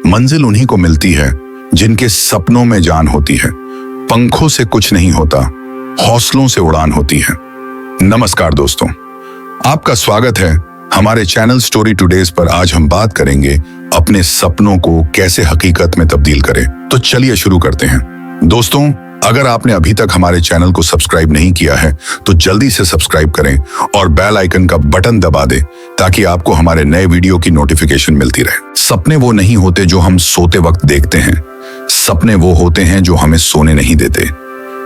मंजिल उन्हीं को मिलती है जिनके सपनों में जान होती है। पंखों से कुछ नहीं होता, हौसलों से उड़ान होती है। नमस्कार दोस्तों, आपका स्वागत है हमारे चैनल स्टोरी टुडेज पर। आज हम बात करेंगे अपने सपनों को कैसे हकीकत में तब्दील करें। तो चलिए शुरू करते हैं। दोस्तों, अगर आपने अभी तक हमारे चैनल को सब्सक्राइब नहीं किया है तो जल्दी से सब्सक्राइब करें और बेल आइकन का बटन दबा दें ताकि आपको हमारे नए वीडियो की नोटिफिकेशन मिलती रहे। सपने वो नहीं होते जो हम सोते वक्त देखते हैं, सपने वो होते हैं जो हमें सोने नहीं देते।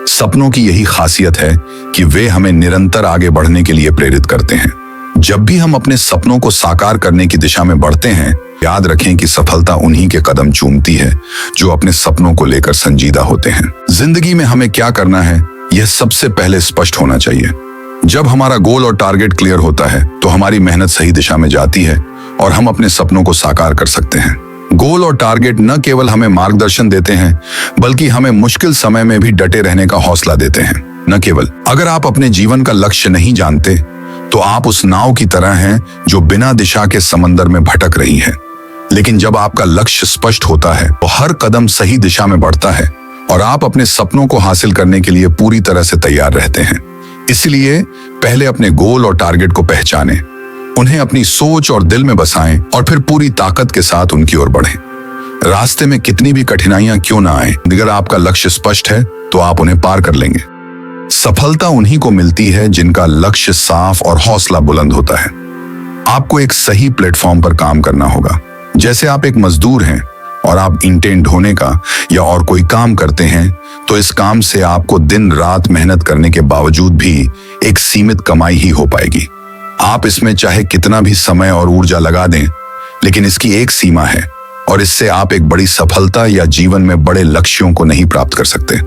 सपनों की यही खासियत है कि वे हमें निरंतर आगे बढ़ने के लिए प्रेरित करते हैं। जब भी हम अपने सपनों को साकार करने की दिशा में बढ़ते हैं, याद रखें कि सफलता उन्हीं के कदम चूमती है जो अपने सपनों को लेकर संजीदा होते हैं। जिंदगी में हमें क्या करना है, यह सबसे पहले स्पष्ट होना चाहिए। जब हमारा गोल और टारगेट क्लियर होता है तो हमारी मेहनत सही दिशा में जाती है और हम अपने सपनों को साकार कर सकते हैं। गोल और टारगेट न केवल हमें मार्गदर्शन देते हैं बल्कि हमें मुश्किल समय में भी डटे रहने का हौसला देते हैं। न केवल अगर आप अपने जीवन का लक्ष्य नहीं जानते तो आप उस नाव की तरह हैं जो बिना दिशा के समंदर में भटक रही है। लेकिन जब आपका लक्ष्य स्पष्ट होता है तो हर कदम सही दिशा में बढ़ता है और आप अपने सपनों को हासिल करने के लिए पूरी तरह से तैयार रहते हैं। इसलिए पहले अपने गोल और टारगेट को पहचानें, उन्हें अपनी सोच और दिल में बसाएं और फिर पूरी ताकत के साथ उनकी ओर बढ़ें। रास्ते में कितनी भी कठिनाइयां क्यों ना आए, अगर आपका लक्ष्य स्पष्ट है तो आप उन्हें पार कर लेंगे। सफलता उन्हीं को मिलती है जिनका लक्ष्य साफ और हौसला बुलंद होता है। आपको एक सही प्लेटफॉर्म पर काम करना होगा। जैसे आप एक मजदूर हैं और आप ईंटें ढोने का या और कोई काम करते हैं तो इस काम से आपको दिन रात मेहनत करने के बावजूद भी एक सीमित कमाई ही हो पाएगी। आप इसमें चाहे कितना भी समय और ऊर्जा लगा दें, लेकिन इसकी एक सीमा है और इससे आप एक बड़ी सफलता या जीवन में बड़े लक्ष्यों को नहीं प्राप्त कर सकते,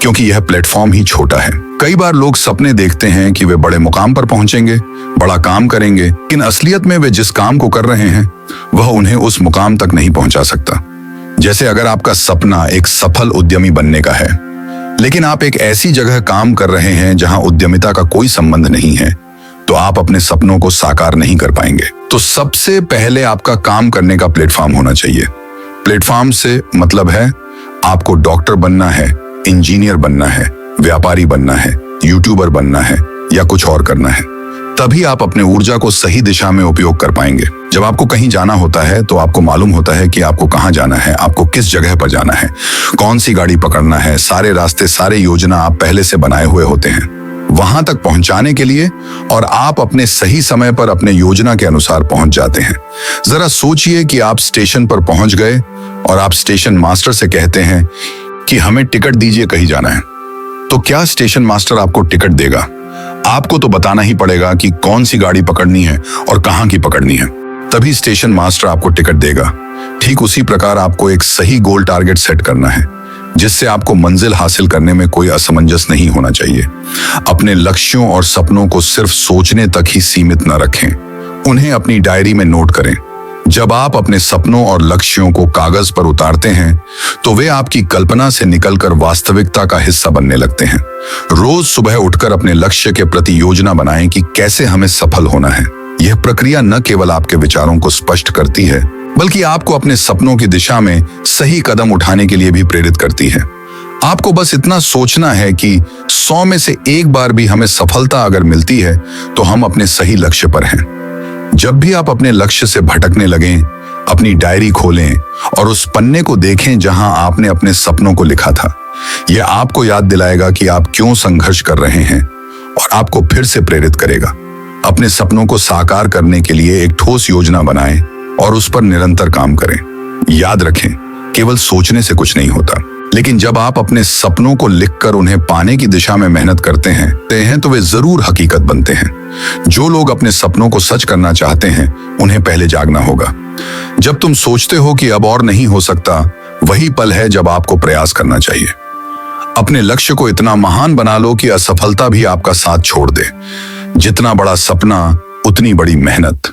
क्योंकि यह प्लेटफॉर्म ही छोटा है। कई बार लोग सपने देखते हैं कि वे बड़े मुकाम पर पहुंचेंगे, बड़ा काम करेंगे, लेकिन असलियत में वे जिस काम को कर रहे हैं वह उन्हें उस मुकाम तक नहीं पहुंचा सकता। जैसे अगर आपका सपना एक सफल उद्यमी बनने का है, लेकिन आप एक ऐसी जगह काम कर रहे हैं जहां उद्यमिता का कोई संबंध नहीं है, तो आप अपने सपनों को साकार नहीं कर पाएंगे। तो सबसे पहले आपका काम करने का प्लेटफॉर्म होना चाहिए। प्लेटफॉर्म से मतलब है आपको डॉक्टर बनना है, इंजीनियर बनना है, व्यापारी बनना है, यूट्यूबर बनना है या कुछ और करना है। तभी आप अपने ऊर्जा को सही दिशा में उपयोग कर पाएंगे। जब आपको कहीं जाना होता है तो आपको मालूम होता है कि आपको कहाँ जाना है, आपको किस जगह पर जाना है, कौन सी गाड़ी पकड़ना है। सारे रास्ते, सारे योजना आप पहले से बनाए हुए होते हैं वहां तक पहुंचाने के लिए, और आप अपने सही समय पर अपने योजना के अनुसार पहुंच जाते हैं। जरा सोचिए कि आप स्टेशन पर पहुंच गए और आप स्टेशन मास्टर से कहते हैं कि हमें टिकट दीजिए, कहीं जाना है। तो क्या स्टेशन मास्टर आपको टिकट देगा? आपको तो बताना ही पड़ेगा कि कौन सी गाड़ी पकड़नी है और कहां की पकड़नी है, तभी स्टेशन मास्टर आपको टिकट देगा। ठीक उसी प्रकार आपको एक सही गोल टारगेट सेट करना है जिससे आपको मंजिल हासिल करने में कोई असमंजस नहीं होना चाहिए। अपने लक्ष्यों और सपनों को सिर्फ सोचने तक ही सीमित न रखें, उन्हें अपनी डायरी में नोट करें। जब आप अपने सपनों और लक्ष्यों को कागज पर उतारते हैं तो वे आपकी कल्पना से निकलकर वास्तविकता का हिस्सा बनने लगते हैं। रोज सुबह उठकर अपने लक्ष्य के प्रति योजना बनाएं कि कैसे हमें सफल होना है। यह प्रक्रिया न केवल आपके विचारों को स्पष्ट करती है बल्कि आपको अपने सपनों की दिशा में सही कदम उठाने के लिए भी प्रेरित करती है। आपको बस इतना सोचना है कि 100 में से एक बार भी हमें सफलता अगर मिलती है तो हम अपने सही लक्ष्य पर हैं। जब भी आप अपने लक्ष्य से भटकने लगें, अपनी डायरी खोलें और उस पन्ने को देखें जहां आपने अपने सपनों को लिखा था। यह आपको याद दिलाएगा कि आप क्यों संघर्ष कर रहे हैं और आपको फिर से प्रेरित करेगा। अपने सपनों को साकार करने के लिए एक ठोस योजना बनाएं और उस पर निरंतर काम करें। याद रखें, केवल सोचने से कुछ नहीं होता, लेकिन जब आप अपने सपनों को लिखकर उन्हें पाने की दिशा में मेहनत करते हैं तो वे जरूर हकीकत बनते हैं। जो लोग अपने सपनों को सच करना चाहते हैं उन्हें पहले जागना होगा। जब तुम सोचते हो कि अब और नहीं हो सकता, वही पल है जब आपको प्रयास करना चाहिए। अपने लक्ष्य को इतना महान बना लो कि असफलता भी आपका साथ छोड़ दे। जितना बड़ा सपना उतनी बड़ी मेहनत।